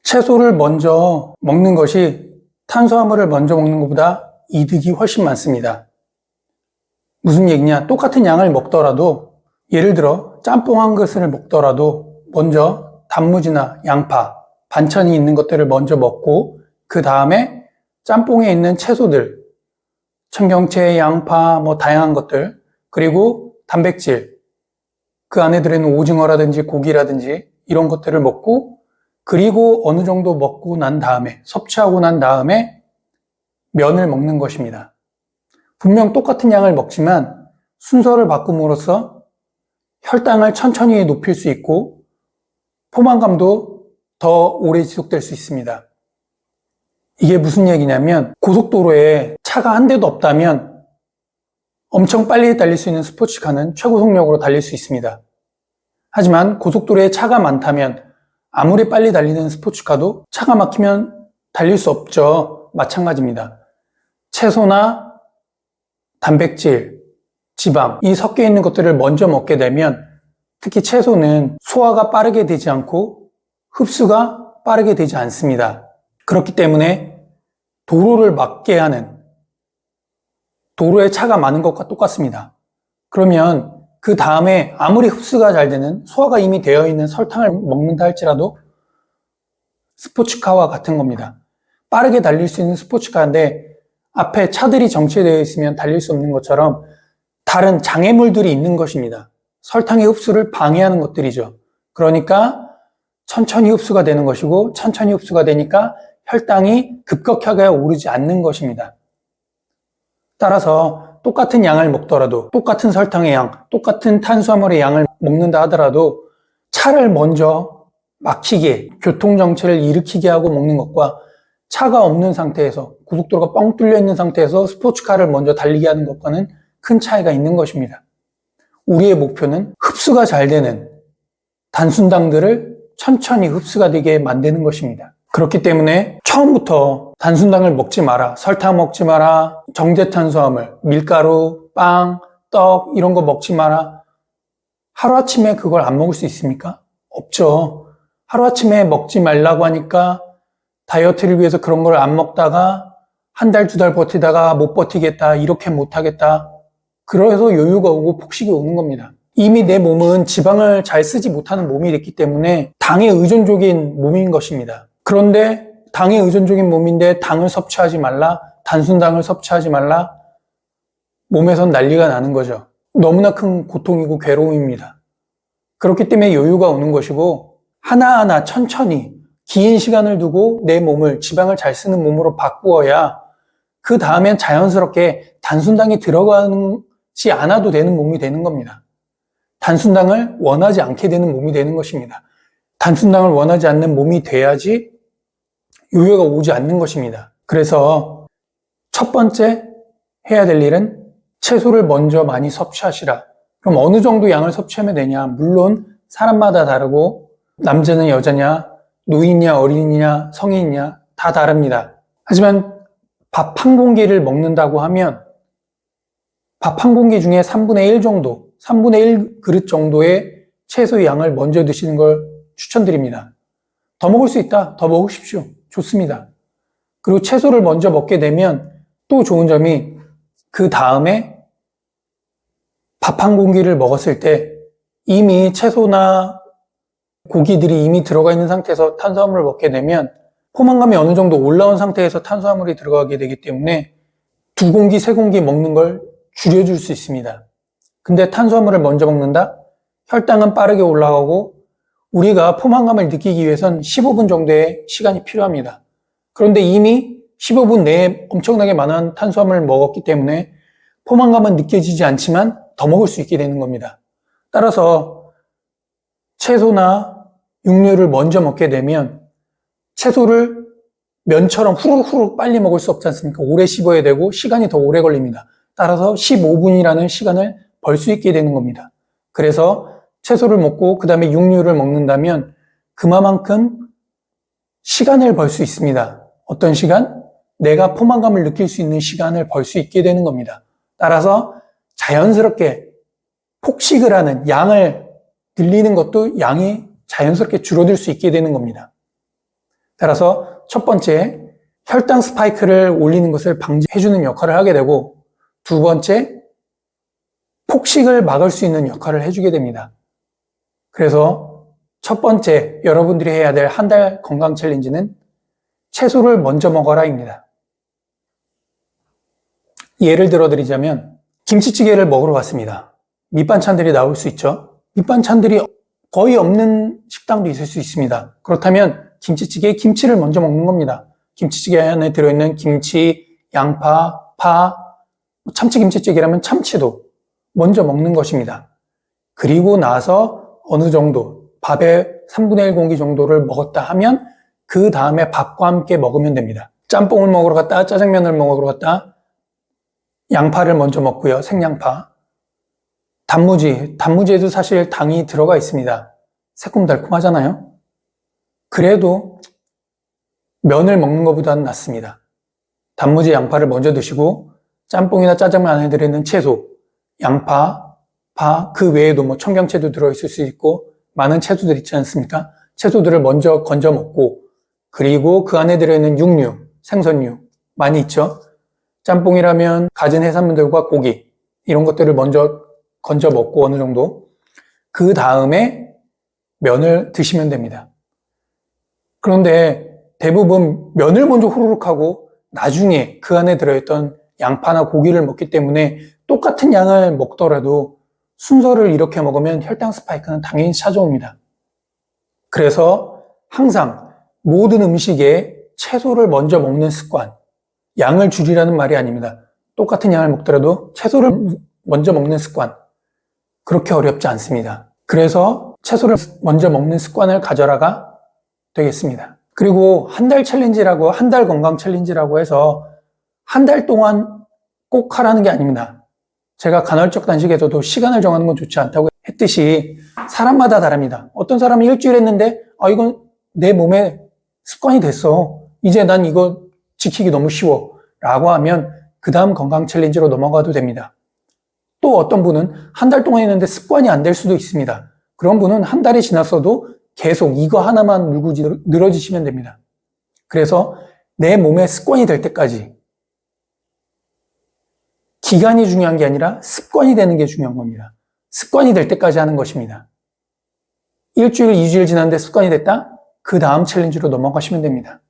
채소를 먼저 먹는 것이 탄수화물을 먼저 먹는 것보다 이득이 훨씬 많습니다. 무슨 얘기냐? 똑같은 양을 먹더라도, 예를 들어 짬뽕 한 그릇을 먹더라도 먼저 단무지나 양파, 반찬이 있는 것들을 먼저 먹고 그 다음에 짬뽕에 있는 채소들, 청경채, 양파, 다양한 것들, 그리고 단백질, 그 안에 들어있는 오징어라든지 고기라든지 이런 것들을 먹고, 그리고 어느 정도 먹고 난 다음에, 섭취하고 난 다음에 면을 먹는 것입니다. 분명 똑같은 양을 먹지만 순서를 바꿈으로써 혈당을 천천히 높일 수 있고 포만감도 더 오래 지속될 수 있습니다. 이게 무슨 얘기냐면, 고속도로에 차가 한 대도 없다면 엄청 빨리 달릴 수 있는 스포츠카는 최고 속력으로 달릴 수 있습니다. 하지만 고속도로에 차가 많다면 아무리 빨리 달리는 스포츠카도 차가 막히면 달릴 수 없죠. 마찬가지입니다. 채소나 단백질, 지방, 이 섞여 있는 것들을 먼저 먹게 되면, 특히 채소는 소화가 빠르게 되지 않고 흡수가 빠르게 되지 않습니다. 그렇기 때문에 도로를 막게 하는, 도로에 차가 많은 것과 똑같습니다. 그러면 그 다음에 아무리 흡수가 잘 되는, 소화가 이미 되어 있는 설탕을 먹는다 할지라도 스포츠카와 같은 겁니다. 빠르게 달릴 수 있는 스포츠카인데 앞에 차들이 정체되어 있으면 달릴 수 없는 것처럼 다른 장애물들이 있는 것입니다. 설탕의 흡수를 방해하는 것들이죠. 그러니까 천천히 흡수가 되는 것이고, 천천히 흡수가 되니까 혈당이 급격하게 오르지 않는 것입니다. 따라서 똑같은 양을 먹더라도, 똑같은 설탕의 양, 똑같은 탄수화물의 양을 먹는다 하더라도 차를 먼저 막히게, 교통정체를 일으키게 하고 먹는 것과 차가 없는 상태에서, 고속도로가 뻥 뚫려 있는 상태에서 스포츠카를 먼저 달리게 하는 것과는 큰 차이가 있는 것입니다. 우리의 목표는 흡수가 잘 되는 단순당들을 천천히 흡수가 되게 만드는 것입니다. 그렇기 때문에 처음부터 단순당을 먹지 마라, 설탕 먹지 마라, 정제탄수화물, 밀가루, 빵, 떡 이런 거 먹지 마라. 하루아침에 그걸 안 먹을 수 있습니까? 없죠. 하루아침에 먹지 말라고 하니까 다이어트를 위해서 그런 걸 안 먹다가 한 달, 두 달 버티다가 못 버티겠다, 이렇게 못하겠다. 그래서 요요가 오고 폭식이 오는 겁니다. 이미 내 몸은 지방을 잘 쓰지 못하는 몸이 됐기 때문에 당에 의존적인 몸인 것입니다. 그런데 당에 의존적인 몸인데 당을 섭취하지 말라, 단순당을 섭취하지 말라, 몸에선 난리가 나는 거죠. 너무나 큰 고통이고 괴로움입니다. 그렇기 때문에 요요가 오는 것이고, 하나하나 천천히 긴 시간을 두고 내 몸을 지방을 잘 쓰는 몸으로 바꾸어야 그 다음엔 자연스럽게 단순당이 들어가지 않아도 되는 몸이 되는 겁니다. 단순당을 원하지 않게 되는 몸이 되는 것입니다. 단순당을 원하지 않는 몸이 돼야지 요요가 오지 않는 것입니다. 그래서 첫 번째 해야 될 일은 채소를 먼저 많이 섭취하시라. 그럼 어느 정도 양을 섭취하면 되냐? 물론 사람마다 다르고, 남자냐 여자냐, 노인이냐 어린이냐 성인이냐 다 다릅니다. 하지만 밥 한 공기를 먹는다고 하면 밥 한 공기 중에 3분의 1 정도, 3분의 1 그릇 정도의 채소의 양을 먼저 드시는 걸 추천드립니다. 더 먹을 수 있다, 더 먹으십시오. 좋습니다. 그리고 채소를 먼저 먹게 되면 또 좋은 점이, 그 다음에 밥 한 공기를 먹었을 때 이미 채소나 고기들이 이미 들어가 있는 상태에서 탄수화물을 먹게 되면 포만감이 어느 정도 올라온 상태에서 탄수화물이 들어가게 되기 때문에 2공기, 3공기 먹는 걸 줄여줄 수 있습니다. 근데 탄수화물을 먼저 먹는다? 혈당은 빠르게 올라가고 우리가 포만감을 느끼기 위해선 15분 정도의 시간이 필요합니다. 그런데 이미 15분 내에 엄청나게 많은 탄수화물을 먹었기 때문에 포만감은 느껴지지 않지만 더 먹을 수 있게 되는 겁니다. 따라서 채소나 육류를 먼저 먹게 되면 채소를 면처럼 후루룩 빨리 먹을 수 없지 않습니까? 오래 씹어야 되고 시간이 더 오래 걸립니다. 따라서 15분이라는 시간을 벌 수 있게 되는 겁니다. 그래서 채소를 먹고 그 다음에 육류를 먹는다면 그만큼 시간을 벌 수 있습니다. 어떤 시간? 내가 포만감을 느낄 수 있는 시간을 벌 수 있게 되는 겁니다. 따라서 자연스럽게 폭식을 하는, 양을 늘리는 것도 양이 자연스럽게 줄어들 수 있게 되는 겁니다. 따라서 첫 번째, 혈당 스파이크를 올리는 것을 방지해주는 역할을 하게 되고, 두 번째, 폭식을 막을 수 있는 역할을 해주게 됩니다. 그래서 첫 번째, 여러분들이 해야 될 한 달 건강 챌린지는 채소를 먼저 먹어라입니다. 예를 들어 드리자면 김치찌개를 먹으러 갔습니다. 밑반찬들이 나올 수 있죠. 밑반찬들이 거의 없는 식당도 있을 수 있습니다. 그렇다면 김치찌개에 김치를 먼저 먹는 겁니다. 김치찌개 안에 들어있는 김치, 양파, 파, 참치김치찌개라면 참치도 먼저 먹는 것입니다. 그리고 나서 어느 정도 밥의 3분의 1 공기 정도를 먹었다 하면 그 다음에 밥과 함께 먹으면 됩니다. 짬뽕을 먹으러 갔다, 짜장면을 먹으러 갔다, 양파를 먼저 먹고요. 생양파. 단무지에도 사실 당이 들어가 있습니다. 새콤달콤하잖아요. 그래도 면을 먹는 것보다는 낫습니다. 단무지, 양파를 먼저 드시고 짬뽕이나 짜장면 안에 들어있는 채소, 양파, 파, 그 외에도 뭐 청경채도 들어있을 수 있고 많은 채소들 있지 않습니까? 채소들을 먼저 건져 먹고, 그리고 그 안에 들어있는 육류, 생선류 많이 있죠. 짬뽕이라면 갖은 해산물들과 고기 이런 것들을 먼저 건져 먹고 어느 정도, 그 다음에 면을 드시면 됩니다. 그런데 대부분 면을 먼저 후루룩 하고 나중에 그 안에 들어있던 양파나 고기를 먹기 때문에 똑같은 양을 먹더라도 순서를 이렇게 먹으면 혈당 스파이크는 당연히 찾아옵니다. 그래서 항상 모든 음식에 채소를 먼저 먹는 습관, 양을 줄이라는 말이 아닙니다. 똑같은 양을 먹더라도 채소를 먼저 먹는 습관, 그렇게 어렵지 않습니다. 그래서 채소를 먼저 먹는 습관을 가져라가 되겠습니다. 그리고 한 달 챌린지라고, 한 달 건강 챌린지라고 해서 한 달 동안 꼭 하라는 게 아닙니다. 제가 간헐적 단식에서도 시간을 정하는 건 좋지 않다고 했듯이 사람마다 다릅니다. 어떤 사람은 일주일 했는데 이건 내 몸에 습관이 됐어. 이제 난 이거 지키기 너무 쉬워 라고 하면 그 다음 건강 챌린지로 넘어가도 됩니다. 또 어떤 분은 한 달 동안 했는데 습관이 안 될 수도 있습니다. 그런 분은 한 달이 지났어도 계속 이거 하나만 물고 늘어지시면 됩니다. 그래서 내 몸에 습관이 될 때까지, 기간이 중요한 게 아니라 습관이 되는 게 중요한 겁니다. 습관이 될 때까지 하는 것입니다. 일주일, 2주일 지났는데 습관이 됐다? 그 다음 챌린지로 넘어가시면 됩니다.